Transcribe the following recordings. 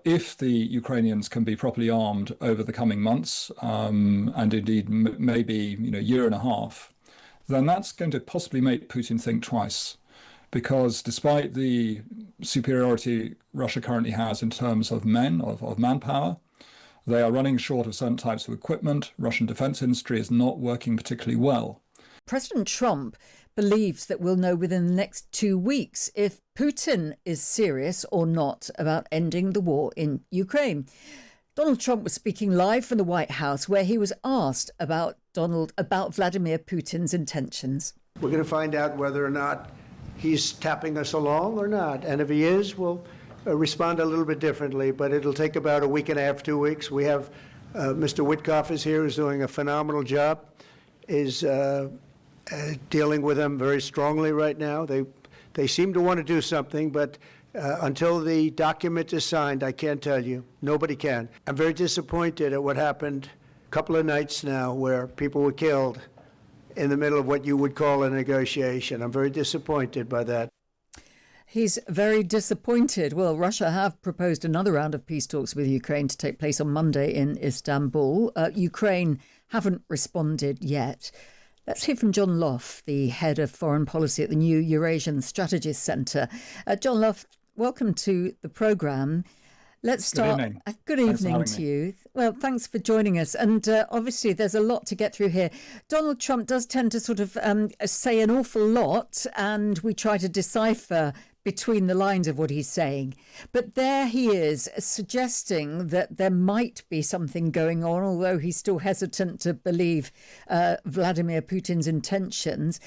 if the Ukrainians can be properly armed over the coming months, and indeed maybe year and a half, then that's going to possibly make Putin think twice. Because despite the superiority Russia currently has in terms of manpower, they are running short of certain types of equipment. Russian defense industry is not working particularly well. President Trump believes that we'll know within the next 2 weeks if Putin is serious or not about ending the war in Ukraine. Donald Trump was speaking live from the White House, where he was asked about Vladimir Putin's intentions. We're going to find out whether or not he's tapping us along or not. And if he is, we'll respond a little bit differently. But it'll take about a week and a half, 2 weeks. We have Mr. Witkoff is here, who's doing a phenomenal job, is dealing with them very strongly right now. They seem to want to do something, but until the document is signed, I can't tell you. Nobody can. I'm very disappointed at what happened a couple of nights now, where people were killed in the middle of what you would call a negotiation. I'm very disappointed by that. He's very disappointed. Well, Russia have proposed another round of peace talks with Ukraine to take place on Monday in Istanbul. Ukraine haven't responded yet. Let's hear from John Lough, the head of foreign policy at the new Eurasian Strategies Centre. John Lough, welcome to the programme. Let's start. Good evening. Good evening to you. Well, thanks for joining us. And obviously, there's a lot to get through here. Donald Trump does tend to sort of say an awful lot, and we try to decipher between the lines of what he's saying. But there he is, suggesting that there might be something going on, although he's still hesitant to believe Vladimir Putin's intentions.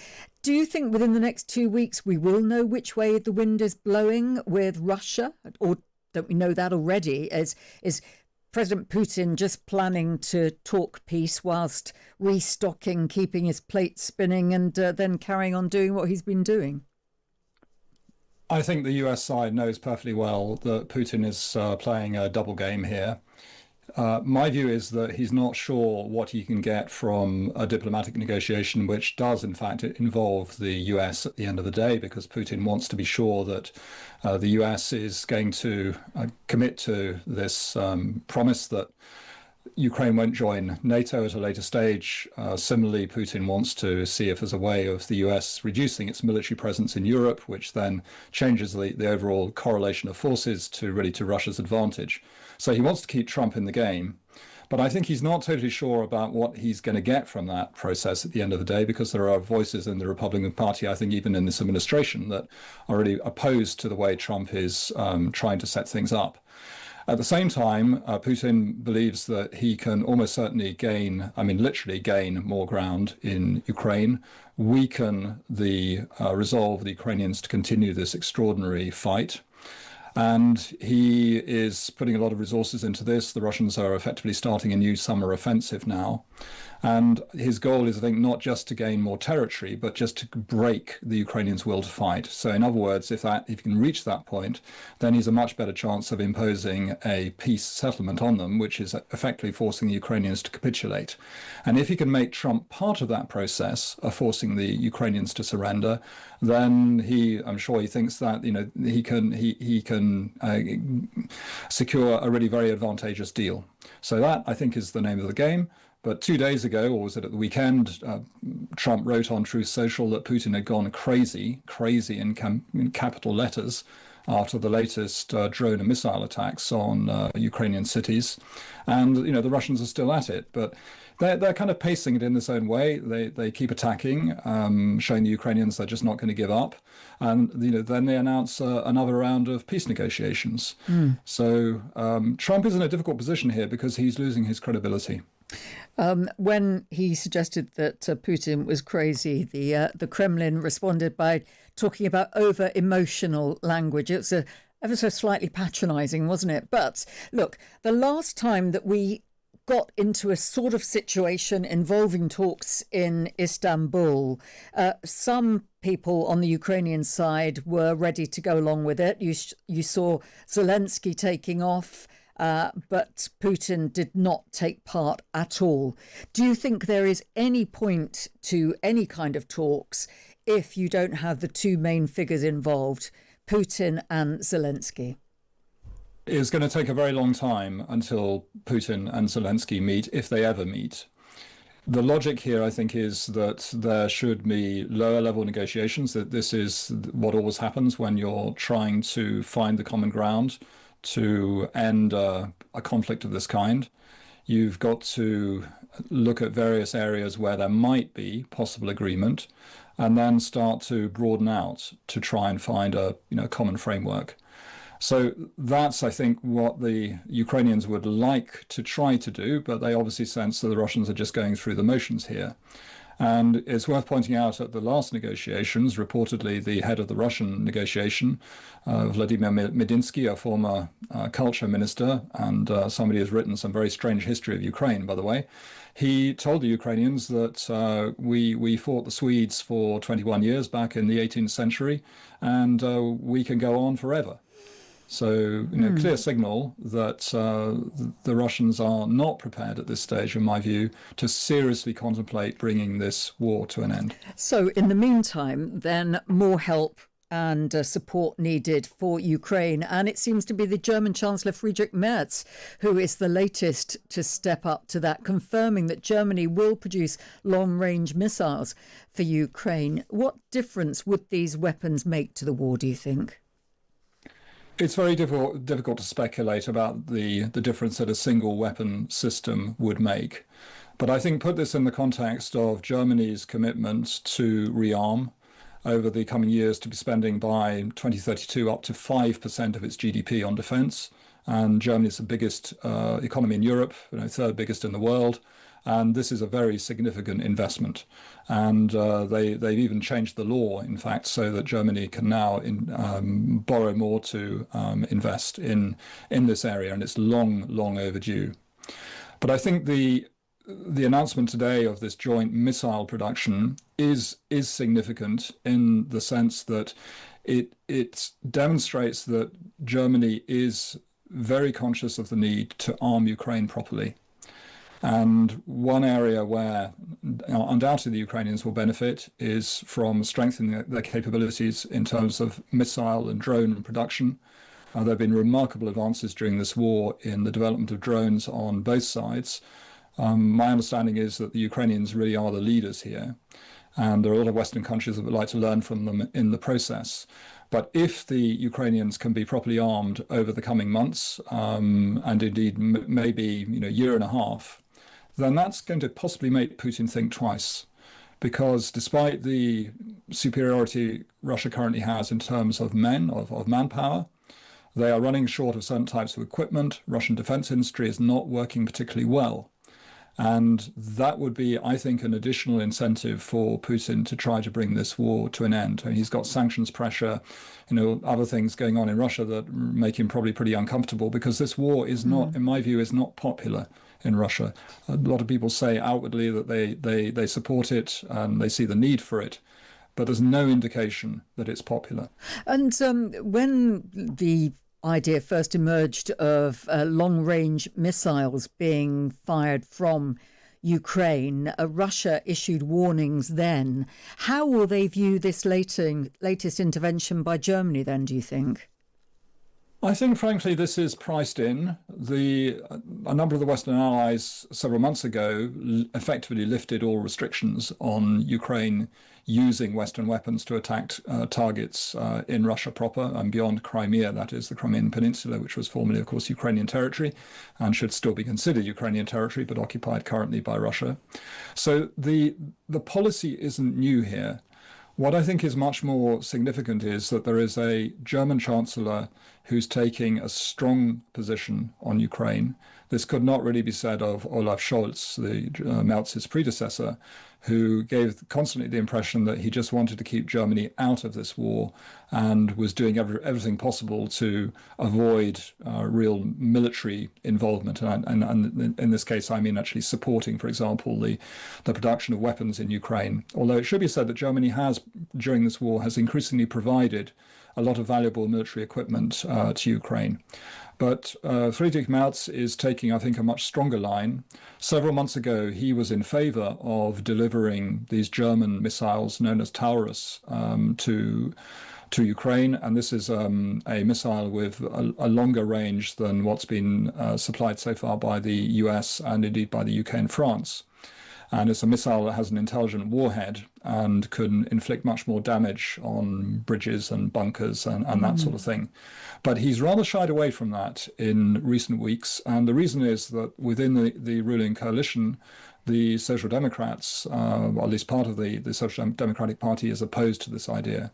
Do you think within the next 2 weeks we will know which way the wind is blowing with Russia? Or don't we know that already? Is President Putin just planning to talk peace whilst restocking, keeping his plate spinning, and then carrying on doing what he's been doing? I think the US side knows perfectly well that Putin is playing a double game here. My view is that he's not sure what he can get from a diplomatic negotiation, which does, in fact, involve the US at the end of the day, because Putin wants to be sure that the US is going to commit to this promise that Ukraine won't join NATO at a later stage. Similarly, Putin wants to see if there's a way of the US reducing its military presence in Europe, which then changes the overall correlation of forces to Russia's advantage. So he wants to keep Trump in the game. But I think he's not totally sure about what he's going to get from that process at the end of the day, because there are voices in the Republican Party, I think even in this administration, that are really opposed to the way Trump is trying to set things up. At the same time, Putin believes that he can almost certainly literally gain more ground in Ukraine, weaken the resolve of the Ukrainians to continue this extraordinary fight. And he is putting a lot of resources into this. The Russians are effectively starting a new summer offensive now. And his goal is, I think, not just to gain more territory, but just to break the Ukrainians' will to fight. So in other words, if he can reach that point, then he's a much better chance of imposing a peace settlement on them, which is effectively forcing the Ukrainians to capitulate. And if he can make Trump part of that process of forcing the Ukrainians to surrender, then I'm sure he thinks that he can secure a really very advantageous deal. So that, I think, is the name of the game. But 2 days ago, or was it at the weekend, Trump wrote on Truth Social that Putin had gone crazy in capital letters after the latest drone and missile attacks on Ukrainian cities. And, the Russians are still at it. But they're kind of pacing it in this own way. They keep attacking, showing the Ukrainians they're just not going to give up. And, then they announce another round of peace negotiations. So Trump is in a difficult position here because he's losing his credibility. When he suggested that Putin was crazy, the Kremlin responded by talking about over-emotional language. It's ever so slightly patronising, wasn't it? But look, the last time that we got into a sort of situation involving talks in Istanbul, some people on the Ukrainian side were ready to go along with it. You saw Zelensky taking off. But Putin did not take part at all. Do you think there is any point to any kind of talks if you don't have the two main figures involved, Putin and Zelensky? It's going to take a very long time until Putin and Zelensky meet, if they ever meet. The logic here, I think, is that there should be lower level negotiations, that this is what always happens when you're trying to find the common ground to end a conflict of this kind. You've got to look at various areas where there might be possible agreement and then start to broaden out to try and find a common framework. So that's, I think, what the Ukrainians would like to try to do, but they obviously sense that the Russians are just going through the motions here. And it's worth pointing out at the last negotiations, reportedly the head of the Russian negotiation, Vladimir Medinsky, a former culture minister, and somebody who's written some very strange history of Ukraine, by the way, he told the Ukrainians that we fought the Swedes for 21 years back in the 18th century, and we can go on forever. So, clear signal that the Russians are not prepared at this stage, in my view, to seriously contemplate bringing this war to an end. So, in the meantime, then more help and support needed for Ukraine. And it seems to be the German Chancellor Friedrich Merz who is the latest to step up to that, confirming that Germany will produce long-range missiles for Ukraine. What difference would these weapons make to the war, do you think? It's very difficult to speculate about the difference that a single weapon system would make. But I think put this in the context of Germany's commitment to rearm over the coming years, to be spending by 2032 up to 5% of its GDP on defense. And Germany is the biggest economy in Europe, third biggest in the world. And this is a very significant investment. And they've even changed the law, in fact, so that Germany can now borrow more to invest in this area. And it's long overdue. But I think the announcement today of this joint missile production is significant in the sense that it demonstrates that Germany is very conscious of the need to arm Ukraine properly. And one area where undoubtedly the Ukrainians will benefit is from strengthening their capabilities in terms of missile and drone production. There have been remarkable advances during this war in the development of drones on both sides. My understanding is that the Ukrainians really are the leaders here. And there are a lot of Western countries that would like to learn from them in the process. But if the Ukrainians can be properly armed over the coming months, and indeed maybe year and a half, then that's going to possibly make Putin think twice. Because despite the superiority Russia currently has in terms of manpower, they are running short of certain types of equipment. Russian defense industry is not working particularly well. And that would be, I think, an additional incentive for Putin to try to bring this war to an end. And he's got sanctions pressure, other things going on in Russia that make him probably pretty uncomfortable, because this war is not, in my view, is not popular in Russia. A lot of people say outwardly that they support it and they see the need for it, but there's no indication that it's popular. And when the idea first emerged of long-range missiles being fired from Ukraine, Russia issued warnings then. How will they view this latest intervention by Germany then, do you think? I think, frankly, this is priced in. A number of the Western allies several months ago effectively lifted all restrictions on Ukraine using Western weapons to attack targets in Russia proper and beyond Crimea, that is the Crimean Peninsula, which was formerly, of course, Ukrainian territory and should still be considered Ukrainian territory, but occupied currently by Russia. So the policy isn't new here. What I think is much more significant is that there is a German chancellor who's taking a strong position on Ukraine. This could not really be said of Olaf Scholz, Merz's predecessor, who gave constantly the impression that he just wanted to keep Germany out of this war and was doing everything possible to avoid real military involvement. And in this case, I mean actually supporting, for example, the production of weapons in Ukraine. Although it should be said that Germany has, during this war, has increasingly provided a lot of valuable military equipment to Ukraine. But Friedrich Merz is taking, I think, a much stronger line. Several months ago, he was in favor of delivering these German missiles known as Taurus to to Ukraine, and this is a missile with a longer range than what's been supplied so far by the US and indeed by the UK and France. And it's a missile that has an intelligent warhead and can inflict much more damage on bridges and bunkers and that sort of thing. But he's rather shied away from that in recent weeks. And the reason is that within the ruling coalition, the Social Democrats, or at least part of the Social Democratic Party, is opposed to this idea.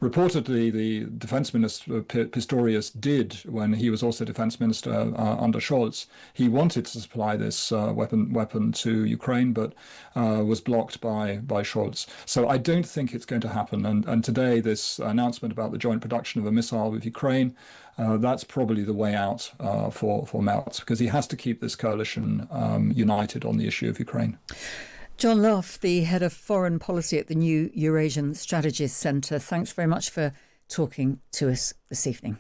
Reportedly, the defense minister, Pistorius, did, when he was also defense minister under Scholz, he wanted to supply this weapon to Ukraine, but was blocked by Scholz. So I don't think it's going to happen. And today, this announcement about the joint production of a missile with Ukraine, that's probably the way out for Merz, because he has to keep this coalition united on the issue of Ukraine. John Lough, the head of foreign policy at the new Eurasian Strategies Centre, thanks very much for talking to us this evening.